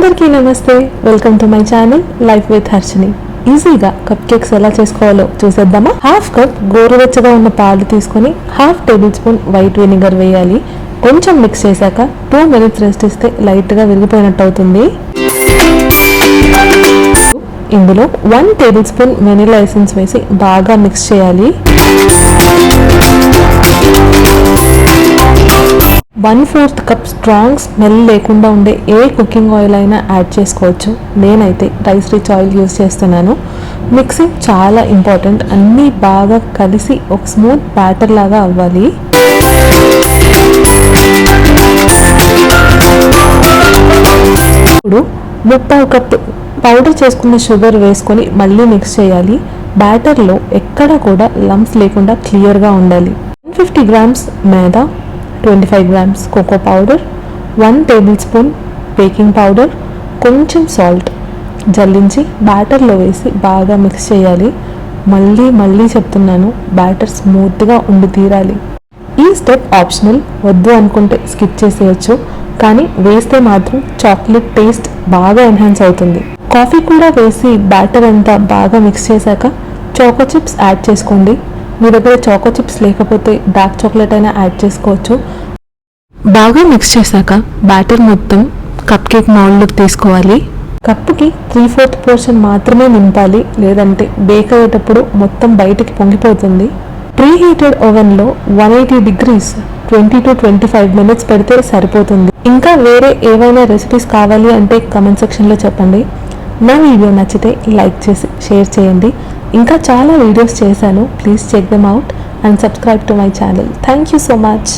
అందరికీ నమస్తే, welcome to my channel life with Harshini. ఈజీగా కప్ కేక్స్ ఎలా చేసుకోవాలో చూసేద్దామా. హాఫ్ కప్ గోరువెచ్చగా ఉన్న పాలు తీసుకొని half table spoon white vinegar వేయాలి. కొంచెం మిక్స్ చేశాక 2 minutes రెస్ట్ ఇస్తే లైట్గా విరిగిపోయినట్టు అవుతుంది. ఇందులో 1 టేబుల్ స్పూన్ వెనిలా ఎసెన్స్ వేసి బాగా మిక్స్ చేయాలి. 1/4 కప్ స్ట్రాంగ్ స్మెల్ లేకుండా ఉండే ఏ కుకింగ్ ఆయిల్ అయినా యాడ్ చేసుకోవచ్చు. నేనైతే రైస్ రిచ్ ఆయిల్ యూస్ చేస్తున్నాను. మిక్సింగ్ చాలా ఇంపార్టెంట్. అన్నీ బాగా కలిసి ఒక స్మూత్ బ్యాటర్ లాగా అవ్వాలి. ఇప్పుడు 3/4 కప్ పౌడర్ చేసుకున్న షుగర్ వేసుకొని మళ్ళీ మిక్స్ చేయాలి. బ్యాటర్లో ఎక్కడ కూడా లంప్స్ లేకుండా క్లియర్గా ఉండాలి. 150 grams maida, 25 grams cocoa powder, 1 tablespoon baking powder, కొంచెం సాల్ట్ జల్లించి బ్యాటర్లో వేసి బాగా మిక్స్ చేయాలి. మళ్ళీ చెప్తున్నాను, బ్యాటర్ స్మూత్గా ఉండి తీరాలి. ఈ స్టెప్ ఆప్షనల్, వద్దు అనుకుంటే స్కిప్ చేసేయచ్చు. కానీ వేస్తే మాత్రం చాక్లెట్ టేస్ట్ బాగా ఎన్హాన్స్ అవుతుంది. కాఫీ కూడా వేసి బ్యాటర్ అంతా బాగా మిక్స్ చేశాక చాకో చిప్స్ యాడ్ చేసుకోండి. మీ దగ్గర చాకో చిప్స్ లేకపోతే డార్క్ చాక్లెట్ అయినా యాడ్ చేసుకోవచ్చు. బాగా మిక్స్ చేశాక బ్యాటర్ మొత్తం కప్ కేక్ మౌల్డ్లోకి తీసుకోవాలి. కప్పుకి 3/4 పోర్షన్ మాత్రమే నింపాలి, లేదంటే బేక్ అయ్యేటప్పుడు మొత్తం బయటికి పొంగిపోతుంది. ప్రీ హీటెడ్ ఓవెన్లో 180 degrees 20 to 25 minutes పెడితే సరిపోతుంది. ఇంకా వేరే ఏవైనా రెసిపీస్ కావాలి అంటే కమెంట్ సెక్షన్లో చెప్పండి. నా వీడియో నచ్చితే లైక్ చేసి షేర్ చేయండి. ఇంకా చాలా వీడియోస్ చేశాను. Please check them out and subscribe to my channel. Thank you so much.